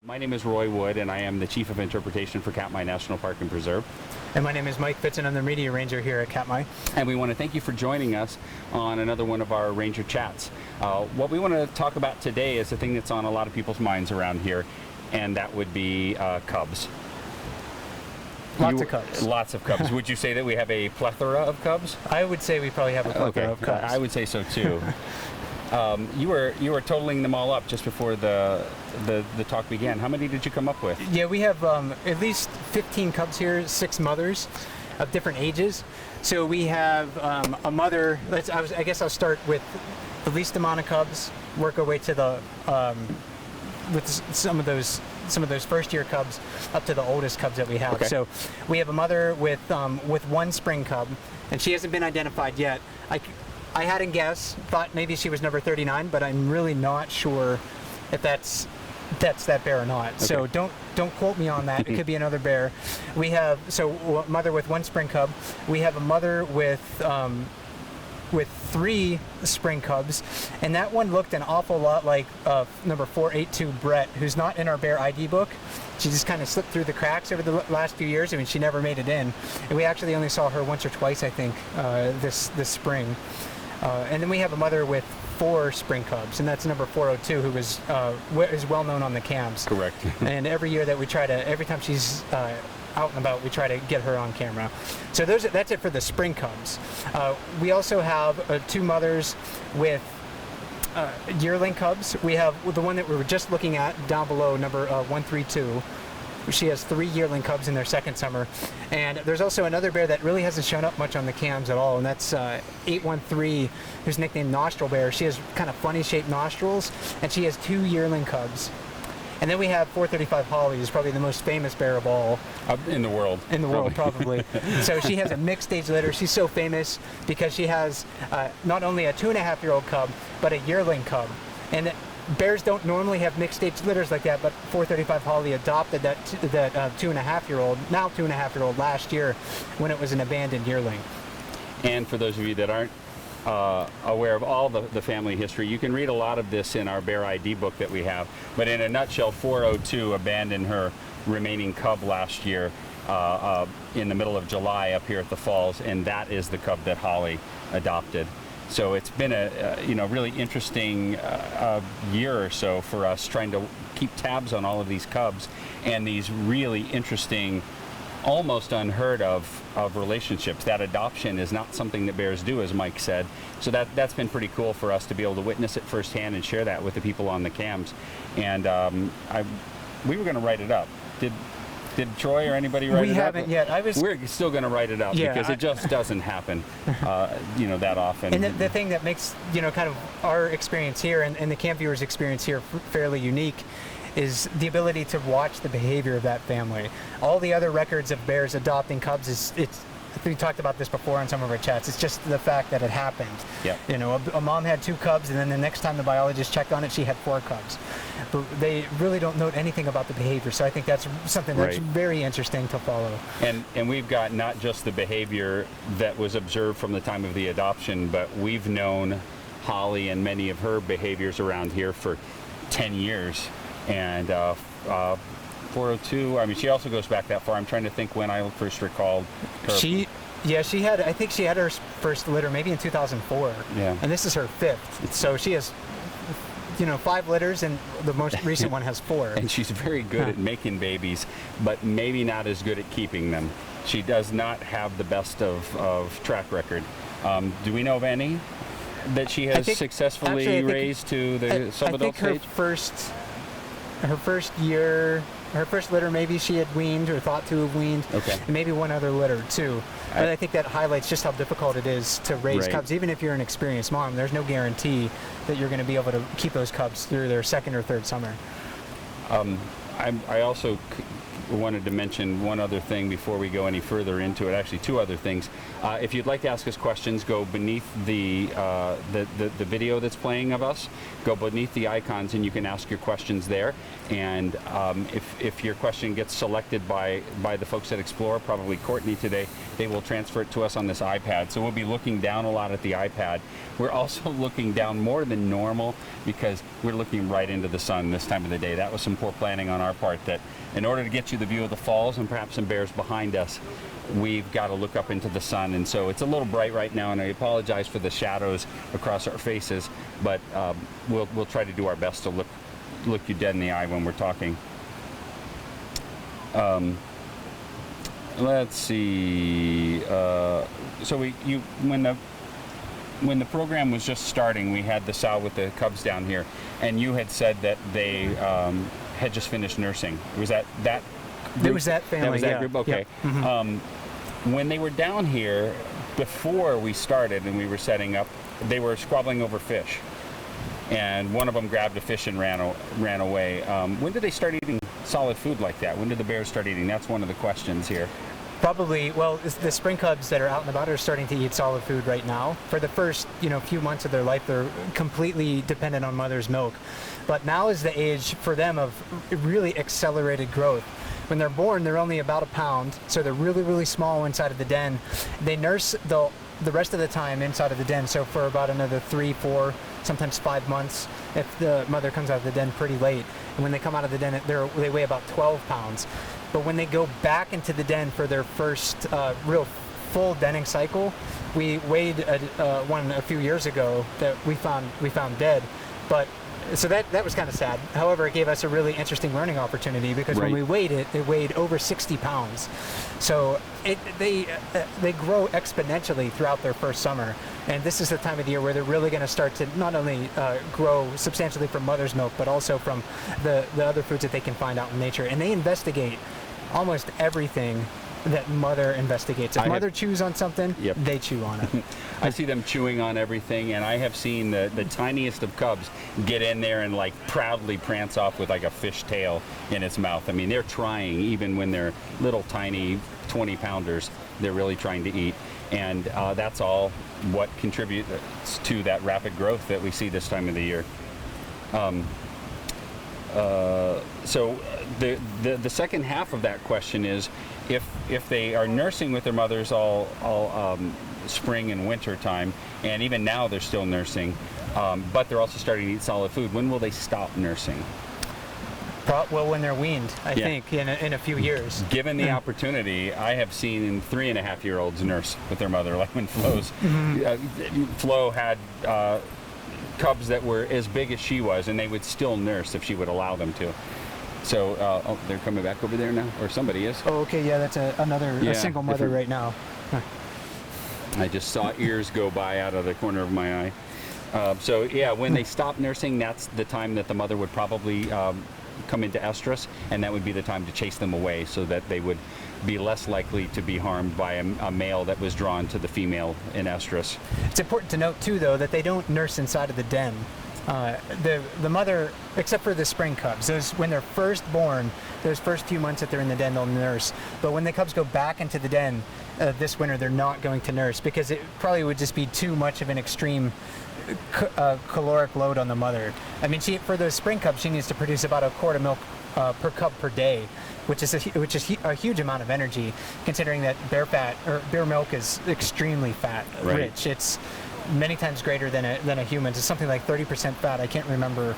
My name is Roy Wood, and I am the Chief of Interpretation for Katmai National Park and Preserve. And my name is Mike Fitz, and I'm the Media Ranger here at Katmai. And we want to thank you for joining us on another one of our Ranger Chats. What we want to talk about today is the thing that's on a lot of people's minds around here, and that would be cubs. Lots of cubs. Lots of cubs. Would you say that we have a plethora of cubs? I would say we probably have a plethora of cubs. I would say so too. You were totaling them all up just before the talk began. How many did you come up with? Yeah, we have at least 15 cubs here, 6 mothers of different ages. So we have a mother. I guess I'll start with the least amount of cubs, work our way to the with some of those first year cubs up to the oldest cubs that we have. Okay. So we have a mother with one spring cub, and she hasn't been identified yet. I had a guess, thought maybe she was number 39, but I'm really not sure if that's that bear or not. Okay. So don't quote me on that. It could be another bear. We have a mother with one spring cub. We have a mother with 3 spring cubs, and that one looked an awful lot like number 482 Brett, who's not in our bear ID book. She just kind of slipped through the cracks over the last few years. I mean, she never made it in, and we actually only saw her once or twice, I think, this spring. And then we have a mother with 4 spring cubs, and that's number 402, who is well known on the cams. Correct. And every year that every time she's out and about, we try to get her on camera. So that's it for the spring cubs. We also have 2 mothers with yearling cubs. We have the one that we were just looking at down below, number 132. She has 3 yearling cubs in their second summer. And there's also another bear that really hasn't shown up much on the cams at all, and that's 813, who's nicknamed Nostril Bear. She has kind of funny shaped nostrils, and she has 2 yearling cubs. And then we have 435 Holly, who's probably the most famous bear of all. In the world. In the world, probably. So she has a mixed age litter. She's so famous because she has not only a 2.5-year-old cub, but a yearling cub. And bears don't normally have mixed age litters like that, but 435 Holly adopted that 2.5-year-old last year when it was an abandoned yearling. And for those of you that aren't aware of all the family history, you can read a lot of this in our Bear ID book that we have. But in a nutshell, 402 abandoned her remaining cub last year in the middle of July up here at the falls, and that is the cub that Holly adopted. So it's been a really interesting year or so for us trying to keep tabs on all of these cubs and these really interesting, almost unheard of relationships. That adoption is not something that bears do, as Mike said. So that's been pretty cool for us to be able to witness it firsthand and share that with the people on the cams. And we were going to write it up. Did Troy or anybody write it up? We haven't yet. We're still going to write it up because it just doesn't happen, that often. And the thing that makes, kind of our experience here and the camp viewers' experience here fairly unique is the ability to watch the behavior of that family. All the other records of bears adopting cubs we talked about this before in some of our chats. It's just the fact that it happened. Yep. A mom had 2 cubs, and then the next time the biologist checked on it, she had 4 cubs. But they really don't note anything about the behavior, so I think that's something that's very interesting to follow. And we've got not just the behavior that was observed from the time of the adoption, but we've known Holly and many of her behaviors around here for 10 years. And 402, I mean, she also goes back that far. I'm trying to think when I first recalled her. I think she had her first litter maybe in 2004. Yeah. And this is her 5th. So she has 5 litters, and the most recent one has 4. And she's very good at making babies, but maybe not as good at keeping them. She does not have the best of track record. Do we know of any that she has successfully raised to the sub-adult stage? I think her first year, her first litter, maybe she had weaned or thought to have weaned. Okay. And maybe one other litter too. But I think that highlights just how difficult it is to raise cubs. Even if you're an experienced mom, there's no guarantee that you're going to be able to keep those cubs through their second or third summer. I also wanted to mention one other thing before we go any further into it. Actually, 2 other things. If you'd like to ask us questions, go beneath the video that's playing of us. Go beneath the icons, and you can ask your questions there. And if your question gets selected by the folks at Explore, probably Courtney today, they will transfer it to us on this iPad. So we'll be looking down a lot at the iPad. We're also looking down more than normal because we're looking right into the sun this time of the day. That was some poor planning on our our part that in order to get you the view of the falls and perhaps some bears behind us, we've got to look up into the sun. And so it's a little bright right now, and I apologize for the shadows across our faces, but we'll try to do our best to look you dead in the eye when we're talking. Let's see. So when the program was just starting, we had the sow with the cubs down here, and you had said that they had just finished nursing. Was that group? It was that family. That was that yeah. group. Okay. Yep. Mm-hmm. When they were down here, before we started and we were setting up, they were squabbling over fish, and one of them grabbed a fish and ran away. When did they start eating solid food like that? When did the bears start eating? That's one of the questions here. Probably, well, the spring cubs that are out and about are starting to eat solid food right now. For the first, few months of their life, they're completely dependent on mother's milk. But now is the age for them of really accelerated growth. When they're born, they're only about a pound, so they're really, really small inside of the den. They nurse the rest of the time inside of the den, so for about another 3, 4, sometimes 5 months, if the mother comes out of the den pretty late. And when they come out of the den, they weigh about 12 pounds. But when they go back into the den for their first real full denning cycle, we weighed one a few years ago that we found dead. But so that was kind of sad. However, it gave us a really interesting learning opportunity because Right. when we weighed it weighed over 60 pounds. So they grow exponentially throughout their first summer. And this is the time of the year where they're really going to start to not only grow substantially from mother's milk, but also from the other foods that they can find out in nature. And they investigate almost everything that mother investigates. If mother chews on something, Yep. they chew on it. I see them chewing on everything, and I have seen the tiniest of cubs get in there and proudly prance off with a fish tail in its mouth. I mean, they're trying, even when they're little tiny 20-pounders, they're really trying to eat. And that's all what contributes to that rapid growth that we see this time of the year. So the second half of that question is, if they are nursing with their mothers all spring and winter time, and even now they're still nursing, but they're also starting to eat solid food, when will they stop nursing? Well, when they're weaned, I Yeah. think, in a few years. Given the opportunity, I have seen 3.5-year-olds nurse with their mother, like when Flo had cubs that were as big as she was, and they would still nurse if she would allow them to. So, they're coming back over there now, or somebody is. Oh, okay, yeah, that's another Yeah, single mother different. right now. I just saw ears go by out of the corner of my eye. So yeah, when they stop nursing, that's the time that the mother would probably come into estrus, and that would be the time to chase them away so that they would be less likely to be harmed by a male that was drawn to the female in estrus. It's important to note too, though, that they don't nurse inside of the den. The mother, except for the spring cubs, when they're first born, those first few months that they're in the den, they'll nurse. But when the cubs go back into the den this winter, they're not going to nurse because it probably would just be too much of an extreme caloric load on the mother. I mean, for the spring cubs, she needs to produce about a quart of milk per cub per day, which is a huge amount of energy, considering that bear milk is extremely fat rich. It's many times greater than a human's. It's something like 30% fat. I can't remember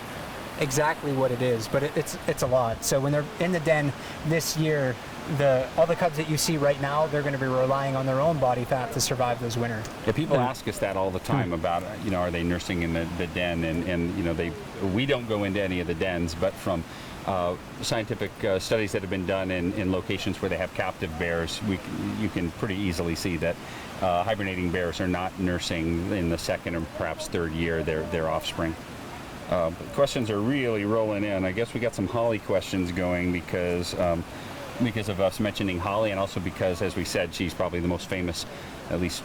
exactly what it is, but it's a lot. So when they're in the den this year, all the cubs that you see right now, they're going to be relying on their own body fat to survive this winter. Yeah, people ask us that all the time about, are they nursing in the den? And we don't go into any of the dens, but from scientific studies that have been done in locations where they have captive bears, you can pretty easily see that hibernating bears are not nursing in the second or perhaps third year their offspring. Questions are really rolling in. I guess we got some Holly questions going because of us mentioning Holly, and also because, as we said, she's probably the most famous, at least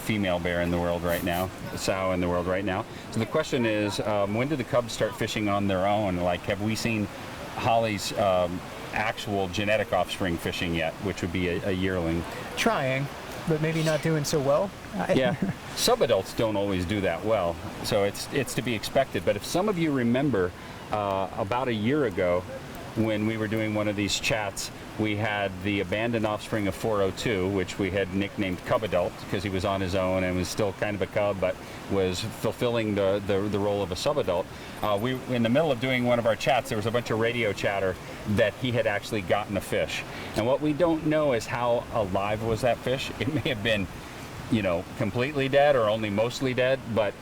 female bear in the world right now, sow in the world right now. So the question is, when do the cubs start fishing on their own? Have we seen Holly's actual genetic offspring fishing yet, which would be a yearling? Trying, but maybe not doing so well. Yeah, subadults don't always do that well, so it's to be expected. But if some of you remember, about a year ago, when we were doing one of these chats, we had the abandoned offspring of 402, which we had nicknamed Cub Adult because he was on his own and was still kind of a cub, but was fulfilling the role of a subadult. We, in the middle of doing one of our chats, there was a bunch of radio chatter that he had actually gotten a fish. And what we don't know is how alive was that fish. It may have been, you know, completely dead or only mostly dead, but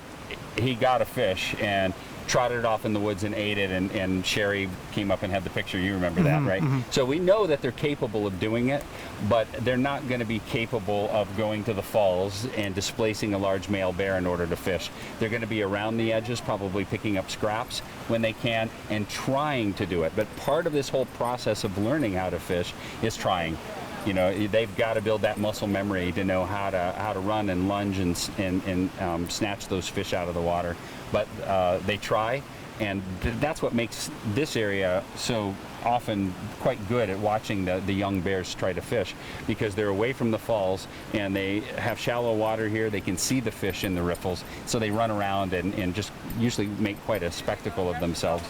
he got a fish and trotted it off in the woods and ate it, and Sherry came up and had the picture. You remember that, right? So we know that they're capable of doing it, but they're not going to be capable of going to the falls and displacing a large male bear in order to fish. They're going to be around the edges, probably picking up scraps when they can and trying to do it. But part of this whole process of learning how to fish is trying. You know, they've got to build that muscle memory to know how to run and lunge and snatch those fish out of the water. But they try, and that's what makes this area so often quite good at watching the young bears try to fish, because they're away from the falls and they have shallow water here. They can see the fish in the riffles, so they run around and just usually make quite a spectacle of themselves.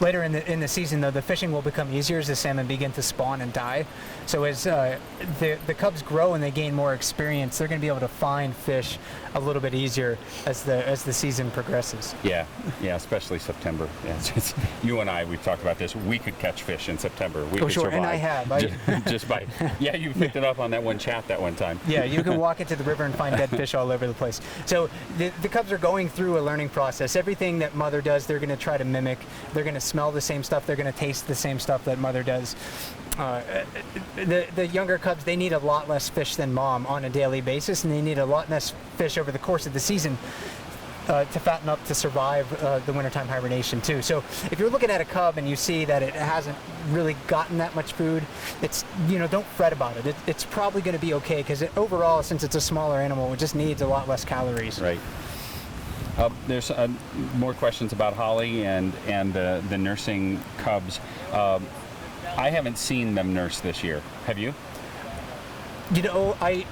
Later in the season, though, the fishing will become easier as the salmon begin to spawn and die. So as the cubs grow and they gain more experience, they're going to be able to find fish a little bit easier as the season progresses. Yeah, especially September. Yeah, you and I, we've talked about this. We could catch fish in September. We could sure, survive. and I have. Just by, yeah, you picked it up on that one chat that one time. Yeah, you can walk into the river and find dead fish all over the place. So the cubs are going through a learning process. Everything that mother does, they're going to try to mimic. They're going to smell the same stuff. They're going to taste the same stuff that mother does. The younger cubs, they need a lot less fish than mom on a daily basis, and they need a lot less fish over the course of the season to fatten up to survive the wintertime hibernation too. So if you're looking at a cub and you see that it hasn't really gotten that much food, it's, you know, don't fret about it. It's probably going to be okay, because overall, since it's a smaller animal, it just needs a lot less calories. Right. There's more questions about Holly and the nursing cubs. I haven't seen them nurse this year. Have you? You know, I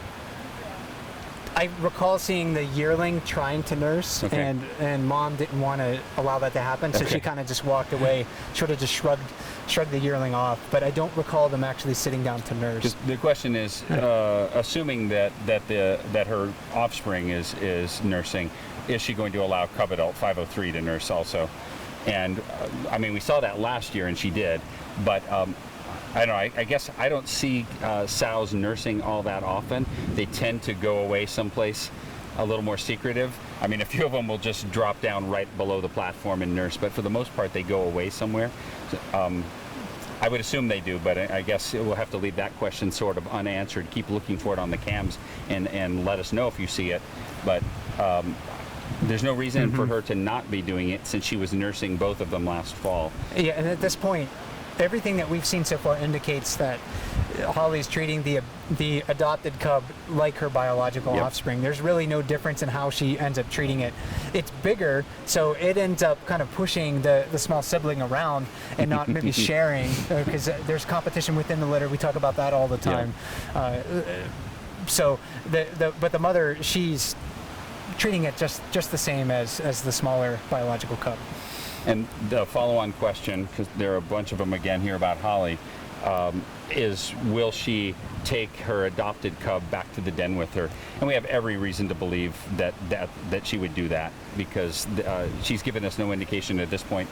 recall seeing the yearling trying to nurse, okay, and mom didn't want to allow that to happen, so okay, she kind of just walked away, sort of just shrugged the yearling off. But I don't recall them actually sitting down to nurse. Just the question is, assuming that her offspring is nursing, is she going to allow Cub Adult 503 to nurse also? And I mean, we saw that last year, and she did, but I don't know. I guess I don't see sows nursing all that often. They tend to go away someplace a little more secretive. I mean, a few of them will just drop down right below the platform and nurse, but for the most part, they go away somewhere. I would assume they do, but I guess we'll have to leave that question sort of unanswered. Keep looking for it on the cams and let us know if you see it. But there's no reason for her to not be doing it, since she was nursing both of them last fall. Yeah, and at this point, everything that we've seen so far indicates that Holly's treating the adopted cub like her biological offspring. There's really no difference in how she ends up treating it. It's bigger, so it ends up kind of pushing the small sibling around and not maybe sharing, because there's competition within the litter. We talk about that all the time. So but the mother, she's treating it just the same as the smaller biological cub. And the follow-on question, because there are a bunch of them again here about Holly, is will she take her adopted cub back to the den with her? And we have every reason to believe that she would do that, because she's given us no indication at this point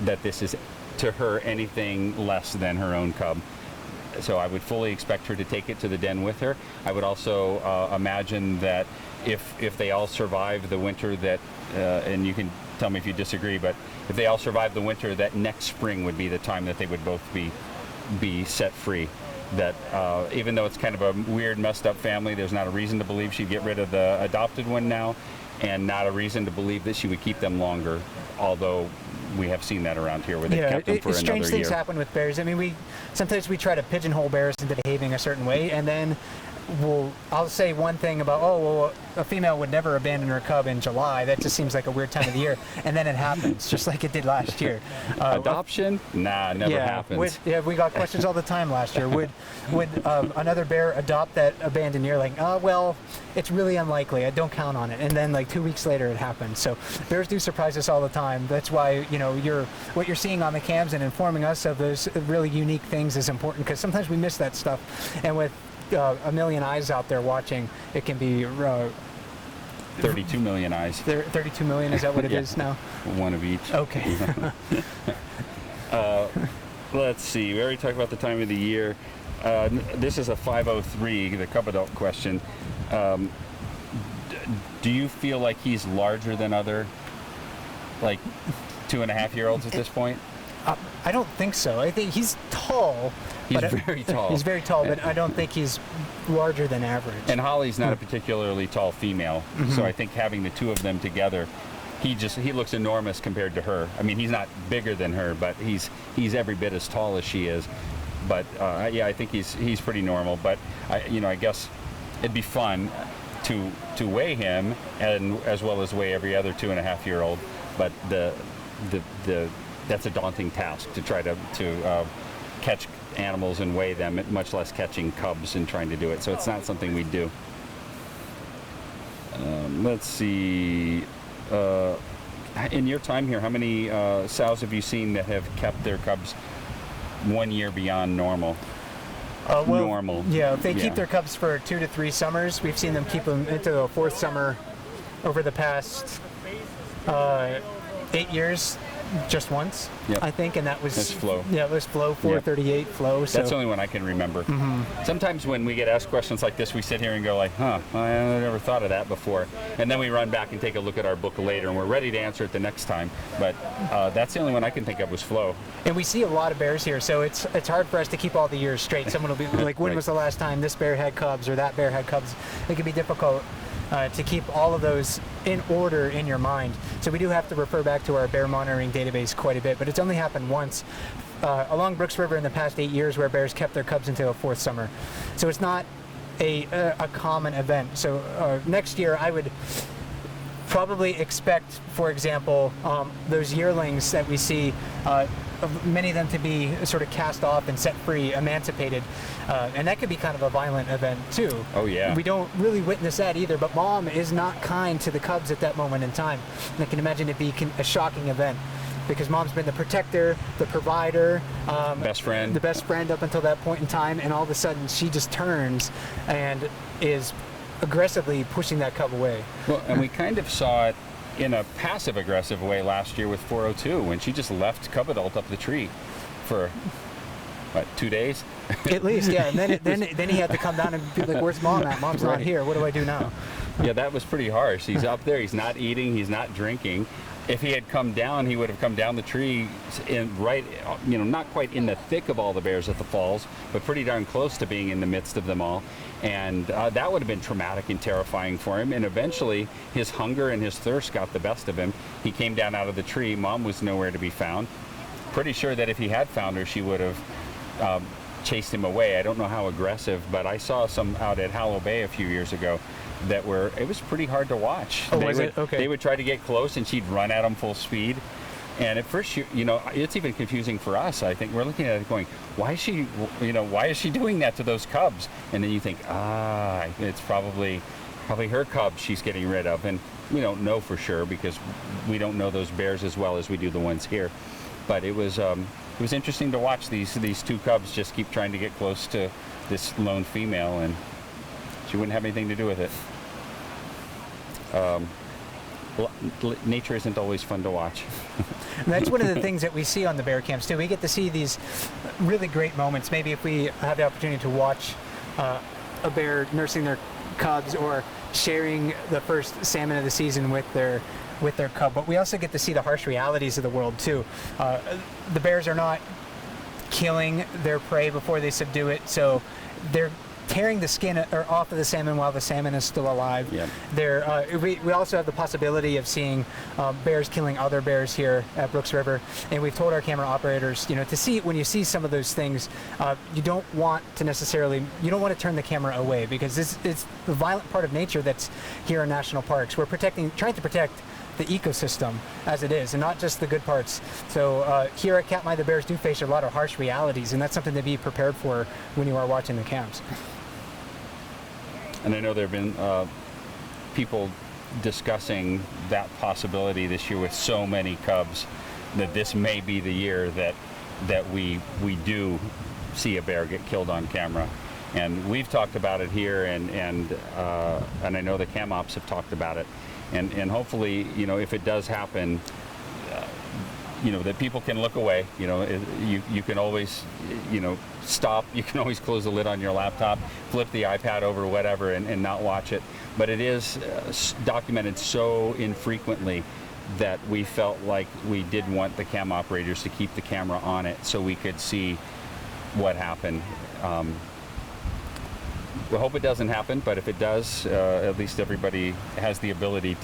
that this is to her anything less than her own cub. So I would fully expect her to take it to the den with her. I would also imagine that if they all survive the winter, that and you can tell me if you disagree, but if they all survive the winter, that next spring would be the time that they would both be set free. That even though it's kind of a weird, messed up family, there's not a reason to believe she'd get rid of the adopted one now, and not a reason to believe that she would keep them longer, although we have seen that around here where they've kept them for another year. Strange things happen with bears. I mean, sometimes we try to pigeonhole bears into behaving a certain way, and then I'll say one thing about, oh, well, a female would never abandon her cub in July. That just seems like a weird time of the year. And then it happens, just like it did last year. Adoption? Nah, never happens. We got questions all the time last year. Would another bear adopt that abandoned year? Like, well, it's really unlikely. I don't count on it. And then like 2 weeks later, it happens. So bears do surprise us all the time. That's why, what you're seeing on the cams and informing us of those really unique things is important, because sometimes we miss that stuff. And with a million eyes out there watching, it can be 32 million eyes. 32 million, is that what it is now? One of each. Okay. Let's see. We already talked about the time of the year. This is a 503, the cub adult question. Do you feel like he's larger than other, like 2.5-year-olds at this point? I don't think so. I think he's tall. He's very tall. He's very tall, but I don't think he's larger than average. And Holly's not a particularly tall female, so I think having the two of them together, he looks enormous compared to her. I mean, he's not bigger than her, but he's every bit as tall as she is. But yeah, I think he's pretty normal. But I guess it'd be fun to weigh him, and as well as weigh every other 2.5-year-old. But that's a daunting task to try to catch animals and weigh them, much less catching cubs and trying to do it. So it's not something we do. Let's see. In your time here, how many sows have you seen that have kept their cubs 1 year beyond normal? Normal. Yeah, if they keep their cubs for 2 to 3 summers, we've seen them keep them into the 4th summer over the past 8 years. Just once, I think, and that was That's Flo. Yeah, it was Flo, 438 Flo. So. That's the only one I can remember. Sometimes when we get asked questions like this, we sit here and go like, I never thought of that before. And then we run back and take a look at our book later, and we're ready to answer it the next time. But that's the only one I can think of was Flo. And we see a lot of bears here, so it's hard for us to keep all the years straight. Someone will be like, when was the last time this bear had cubs or that bear had cubs? It can be difficult to keep all of those in order in your mind. So we do have to refer back to our bear monitoring database quite a bit, but it's only happened once along Brooks River in the past 8 years where bears kept their cubs until a 4th summer. So it's not a common event. So next year I would probably expect, for example, those yearlings that we see, many of them to be sort of cast off and set free, emancipated, and that could be kind of a violent event too. Oh yeah. We don't really witness that either, but mom is not kind to the cubs at that moment in time. And I can imagine it be a shocking event, because mom's been the protector, the provider, best friend, the best friend up until that point in time, and all of a sudden she just turns and is aggressively pushing that cub away. Well, and we kind of saw it in a passive-aggressive way last year with 402 when she just left cub adult up the tree for, 2 days? At least, yeah. And then he had to come down and be like, where's mom at? Mom's not here. What do I do now? Yeah, that was pretty harsh. He's up there. He's not eating. He's not drinking. If he had come down, he would have come down the tree not quite in the thick of all the bears at the falls, but pretty darn close to being in the midst of them all. And that would have been traumatic and terrifying for him. And eventually, his hunger and his thirst got the best of him. He came down out of the tree. Mom was nowhere to be found. Pretty sure that if he had found her, she would have chased him away. I don't know how aggressive, but I saw some out at Hallow Bay a few years ago it was pretty hard to watch. Oh, was it? Okay. They would try to get close and she'd run at them full speed. And at first, it's even confusing for us. I think we're looking at it going, why is she doing that to those cubs? And then you think, it's probably her cubs she's getting rid of. And we don't know for sure because we don't know those bears as well as we do the ones here. But it was interesting to watch these two cubs just keep trying to get close to this lone female, and she wouldn't have anything to do with it. Nature isn't always fun to watch. And that's one of the things that we see on the bear camps too. We get to see these really great moments. Maybe if we have the opportunity to watch a bear nursing their cubs or sharing the first salmon of the season with their cub, but we also get to see the harsh realities of the world too. The bears are not killing their prey before they subdue it, so they're tearing the skin off of the salmon while the salmon is still alive. Yep. We also have the possibility of seeing bears killing other bears here at Brooks River, and we've told our camera operators, to see when you see some of those things, you don't want to turn the camera away, because it's the violent part of nature that's here in national parks. We're trying to protect the ecosystem as it is, and not just the good parts. So here at Katmai, the bears do face a lot of harsh realities, and that's something to be prepared for when you are watching the cams. And I know there have been people discussing that possibility this year with so many cubs, that this may be the year that we do see a bear get killed on camera. And we've talked about it here, and I know the cam ops have talked about it. And hopefully, if it does happen, that people can look away. You can always, stop. You can always close the lid on your laptop, flip the iPad over, whatever, and not watch it. But it is documented so infrequently that we felt like we did want the cam operators to keep the camera on it so we could see what happened. We hope it doesn't happen, but if it does, at least everybody has the ability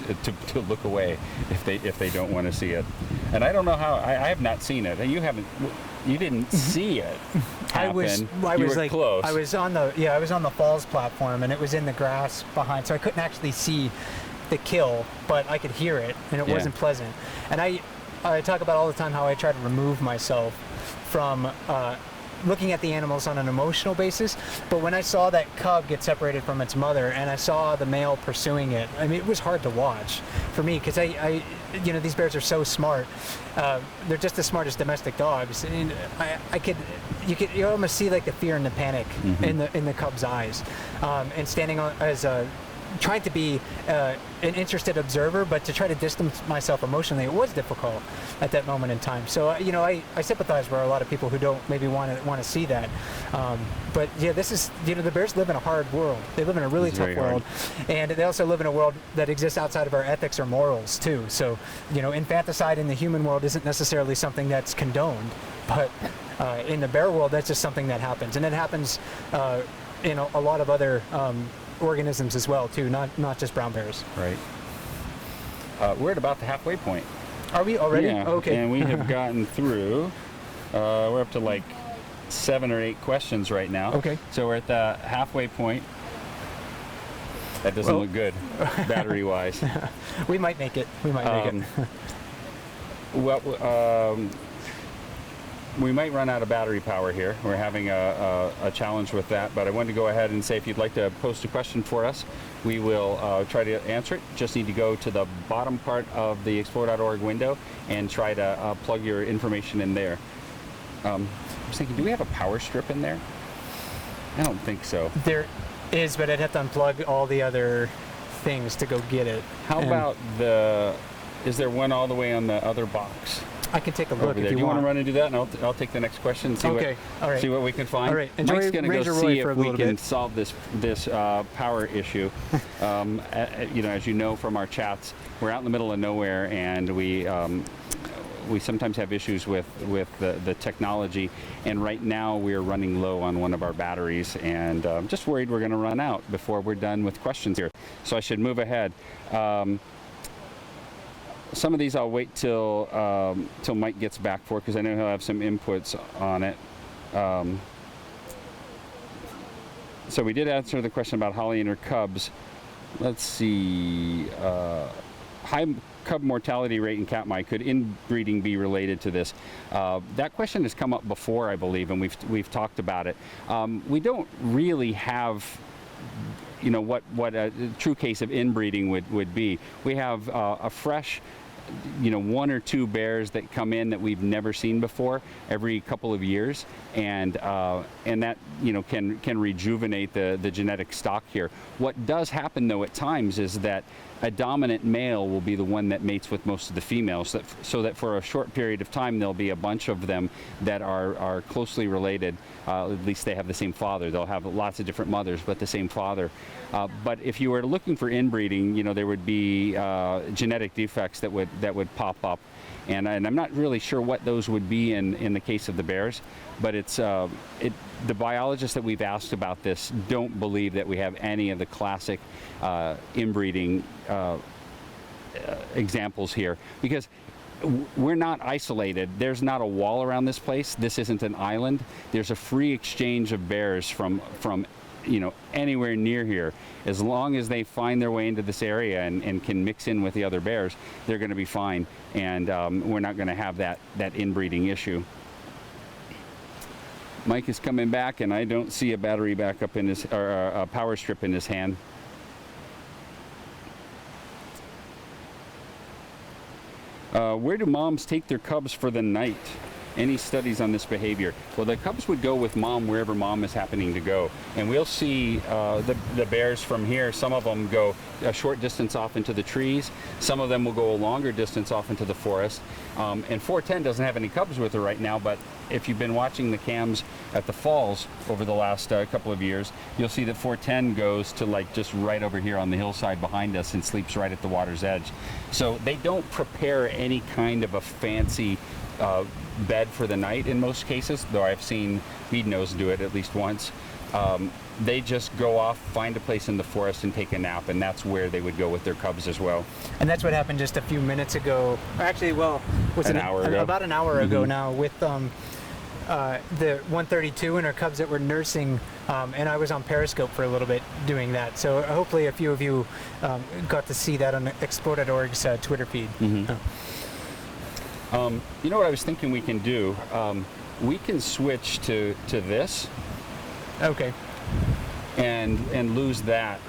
to look away if they don't want to see it. And I don't know how. I have not seen it. You didn't see it happen. I you was were like close. I was on the falls platform, and it was in the grass behind, so I couldn't actually see the kill, but I could hear it, and it wasn't pleasant. And I talk about all the time how I try to remove myself from looking at the animals on an emotional basis, but when I saw that cub get separated from its mother, and I saw the male pursuing it, I mean, it was hard to watch for me, because these bears are so smart. They're just as smart as domestic dogs, and you almost see like the fear and the panic in the cub's eyes, and standing on as a trying to be an interested observer, but to try to distance myself emotionally, it was difficult at that moment in time. So I sympathize with a lot of people who don't maybe want to see that. But yeah, this is the bears live in a hard world. They live in a really tough world, and they also live in a world that exists outside of our ethics or morals too. So infanticide in the human world isn't necessarily something that's condoned, but in the bear world, that's just something that happens, and it happens in a lot of other organisms as well too, not just brown bears. Right. We're at about the halfway point. Are we already? Yeah. Okay. And we have gotten through. We're up to like 7 or 8 questions right now. Okay. So we're at the halfway point. That doesn't look good, battery-wise. We might make it. We might make it. Well, we might run out of battery power here. We're having a challenge with that, but I wanted to go ahead and say, if you'd like to post a question for us, we will try to answer it. Just need to go to the bottom part of the explore.org window and try to plug your information in there. I was thinking, do we have a power strip in there? I don't think so. There is, but I'd have to unplug all the other things to go get it. How about is there one all the way on the other box? I can take a look if you you want want to run and do that, and I'll take the next question and see see what we can find. All right. Enjoy Mike's going to go Ranger see Roy for if a we little can bit. solve this power issue. As you know from our chats, we're out in the middle of nowhere, and we sometimes have issues with the technology. And right now we're running low on one of our batteries, and I'm just worried we're going to run out before we're done with questions here. So I should move ahead. Some of these I'll wait till Mike gets back for, because I know he'll have some inputs on it. So we did answer the question about Holly and her cubs. Let's see. High cub mortality rate in Katmai. Could inbreeding be related to this? That question has come up before, I believe, and we've talked about it. We don't really have what a true case of inbreeding would be. We have a fresh 1 or 2 bears that come in that we've never seen before every couple of years, and that can rejuvenate the genetic stock here. What does happen though at times is that a dominant male will be the one that mates with most of the females, so that for a short period of time there'll be a bunch of them that are closely related. At least they have the same father. They'll have lots of different mothers, but the same father. But if you were looking for inbreeding, there would be genetic defects that would pop up, And I'm not really sure what those would be in the case of the bears, but the biologists that we've asked about this don't believe that we have any of the classic inbreeding examples here, because we're not isolated. There's not a wall around this place. This isn't an island. There's a free exchange of bears from anywhere near here. As long as they find their way into this area and can mix in with the other bears, they're going to be fine, and we're not going to have that inbreeding issue. Mike is coming back, and I don't see a battery backup in his, or a power strip in his hand. Where do moms take their cubs for the night? Any studies on this behavior? Well, the cubs would go with mom wherever mom is happening to go. And we'll see the bears from here. Some of them go a short distance off into the trees. Some of them will go a longer distance off into the forest. And 410 doesn't have any cubs with her right now, but if you've been watching the cams at the falls over the last couple of years, you'll see that 410 goes to like just right over here on the hillside behind us and sleeps right at the water's edge. So they don't prepare any kind of a fancy bed for the night in most cases, though I've seen Beadnose do it at least once. They just go off, find a place in the forest and take a nap, and that's where they would go with their cubs as well. And that's what happened just a few minutes ago. Actually, well, was it an hour ago? About an hour ago now, with the 132 and our cubs that were nursing, and I was on Periscope for a little bit doing that. So hopefully a few of you got to see that on Explore.org's Twitter feed. Mm-hmm. You know what I was thinking we can do? We can switch to this. Okay. And lose that.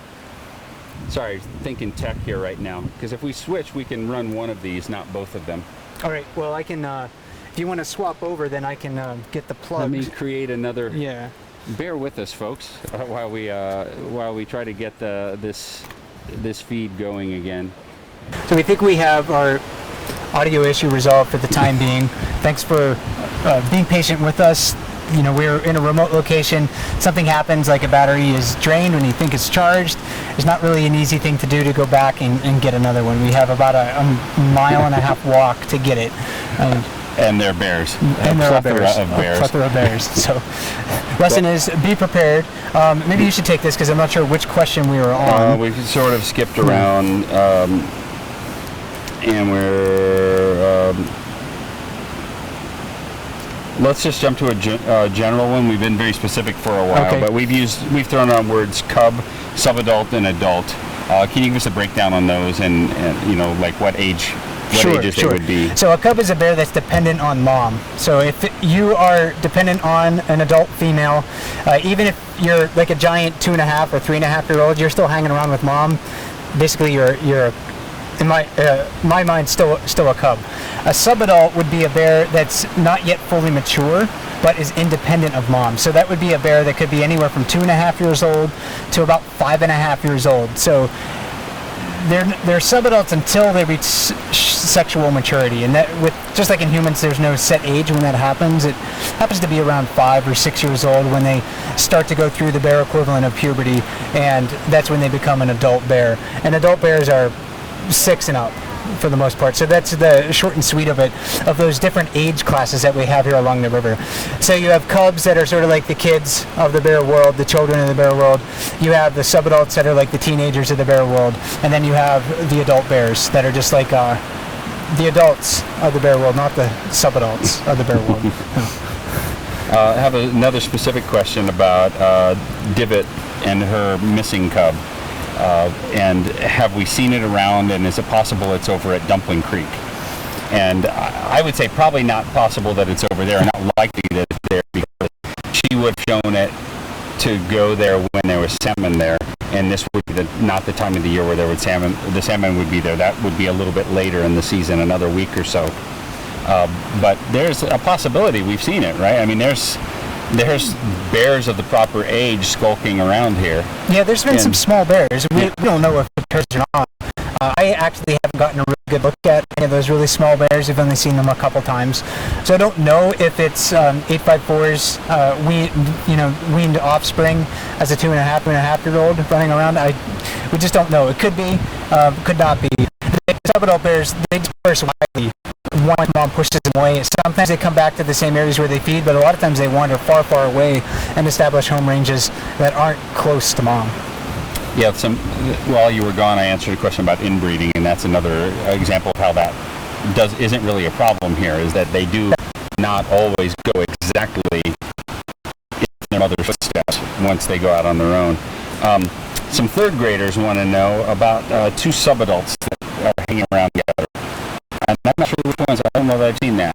Sorry, thinking tech here right now. Because if we switch, we can run one of these, not both of them. All right. Well, I can. If you want to swap over, then I can get the plug. Let me create another. Yeah. Bear with us, folks, while we try to get this feed going again. So we think we have our audio issue resolved for the time being. Thanks for being patient with us. You know, we're in a remote location. Something happens, like a battery is drained when you think it's charged. It's not really an easy thing to do to go back and get another one. We have about a mile and a half walk to get it. And they're bears. And there are bears. Of bears. A plethora of bears. So, lesson is be prepared. Maybe you should take this because I'm not sure which question we were on. We sort of skipped around, and we're. Let's just jump to a general one. We've been very specific for a while, but we've thrown on words cub, subadult, and adult. Can you give us a breakdown on those and like what age? What ages they would be? So a cub is a bear that's dependent on mom. So if you are dependent on an adult female, even if you're like a giant 2.5 or 3.5-year-old, you're still hanging around with mom. Basically, you're in my mind still a cub. A subadult would be a bear that's not yet fully mature, but is independent of mom. So that would be a bear that could be anywhere from 2.5 years old to about 5.5 years old. So they're subadults until they reach sexual maturity, and that, with just like in humans, there's no set age when that happens. It happens to be around 5 or 6 years old when they start to go through the bear equivalent of puberty, and that's when they become an adult bear. And adult bears are 6 and up for the most part. So that's the short and sweet of it, of those different age classes that we have here along the river. So you have cubs that are sort of like the kids of the bear world, the children of the bear world. You have the subadults that are like the teenagers of the bear world. And then you have the adult bears that are just like the adults of the bear world, not the subadults of the bear world. I have another specific question about Divot and her missing cub. And have we seen it around, and is it possible it's over at Dumpling Creek? And I would say probably not possible that it's over there, and not likely that it's there, because she would have shown it to go there when there was salmon there, and this would be not the time of the year where there would salmon. The salmon would be there. That would be a little bit later in the season, another week or so. But there's a possibility we've seen it, right? I mean, there's bears of the proper age skulking around here. Yeah, there's been some small bears. We don't know if they're or not. I actually haven't gotten a really good look at any of those really small bears. I've only seen them a couple times. So I don't know if it's 854's weaned offspring as a 2.5-year-old running around. We just don't know. It could be, could not be. The subadult bears, they disperse widely one mom pushes them away. Sometimes they come back to the same areas where they feed, but a lot of times they wander far, far away and establish home ranges that aren't close to mom. Yeah, while you were gone, I answered a question about inbreeding, and that's another example of how that isn't really a problem here, is that they do not always go exactly in their mother's footsteps once they go out on their own. Some third graders want to know about two subadults that are hanging around together. And I'm not sure which ones. I don't know that I've seen that.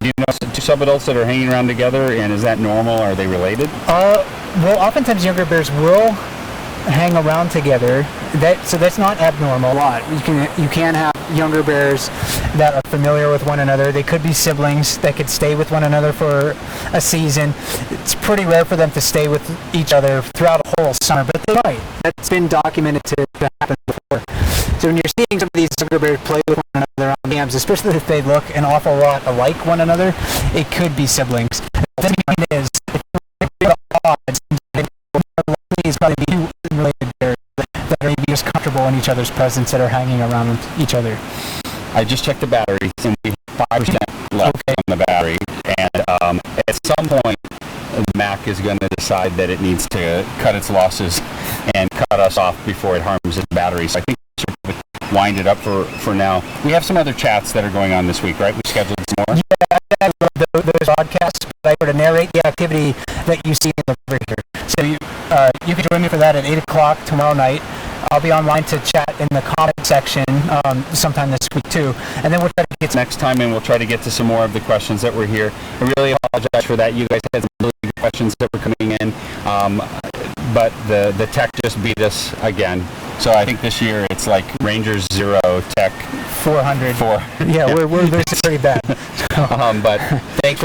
Do you know two subadults that are hanging around together, and is that normal? Are they related? Well, oftentimes younger bears will hang around together. So that's not abnormal. A lot. You can have younger bears that are familiar with one another. They could be siblings that could stay with one another for a season. It's pretty rare for them to stay with each other throughout a whole summer, but they might. That's been documented to happen before. So when you're seeing some of these younger bears play with one another on dams, especially if they look an awful lot alike one another, it could be siblings. The thing is, if you're odds, it's probably be two related bears that are maybe just comfortable in each other's presence that are hanging around each other. I just checked the battery, and we have 5% left on the battery, and at some point, Mac is going to decide that it needs to cut its losses and cut us off before it harms its battery. So I think we should wind it up for now. We have some other chats that are going on this week, right? We scheduled some more. Yeah, I love those podcasts, but I sort of narrate the activity that you see in the river here. So you can join me for that at 8 o'clock tomorrow night. I'll be online to chat in the comment section sometime this week too, and then we'll try to get to next time, and we'll try to get to some more of the questions that were here. I really apologize for that. You guys had some really good questions that were coming in, but the tech just beat us again. So I think this year it's like Rangers 0, Tech 400. 4. Yeah, we're pretty bad. But thanks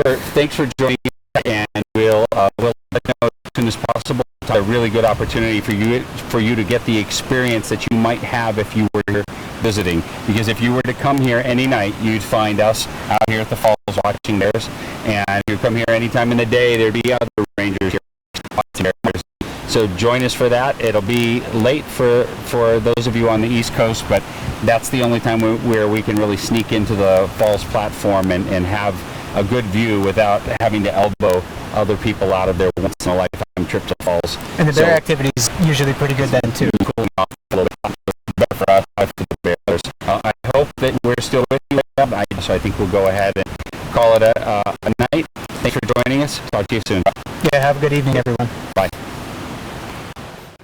for joining us, and we'll let you know as soon as possible. It's a really good opportunity for you to get the experience that you might have if you were here visiting. Because if you were to come here any night, you'd find us out here at the falls watching bears, and if you come here any time in the day, there'd be other rangers here watching bears. So join us for that. It'll be late for those of you on the East Coast, but that's the only time where we can really sneak into the falls platform and have a good view without having to elbow other people out of their once-in-a-lifetime trip to falls. And the bear activity is usually pretty good then too. Cooling off a little bit better for us, for the bears. I hope that we're still with you, so I think we'll go ahead and call it a night. Thanks for joining us. Talk to you soon. Yeah, have a good evening, everyone. Bye.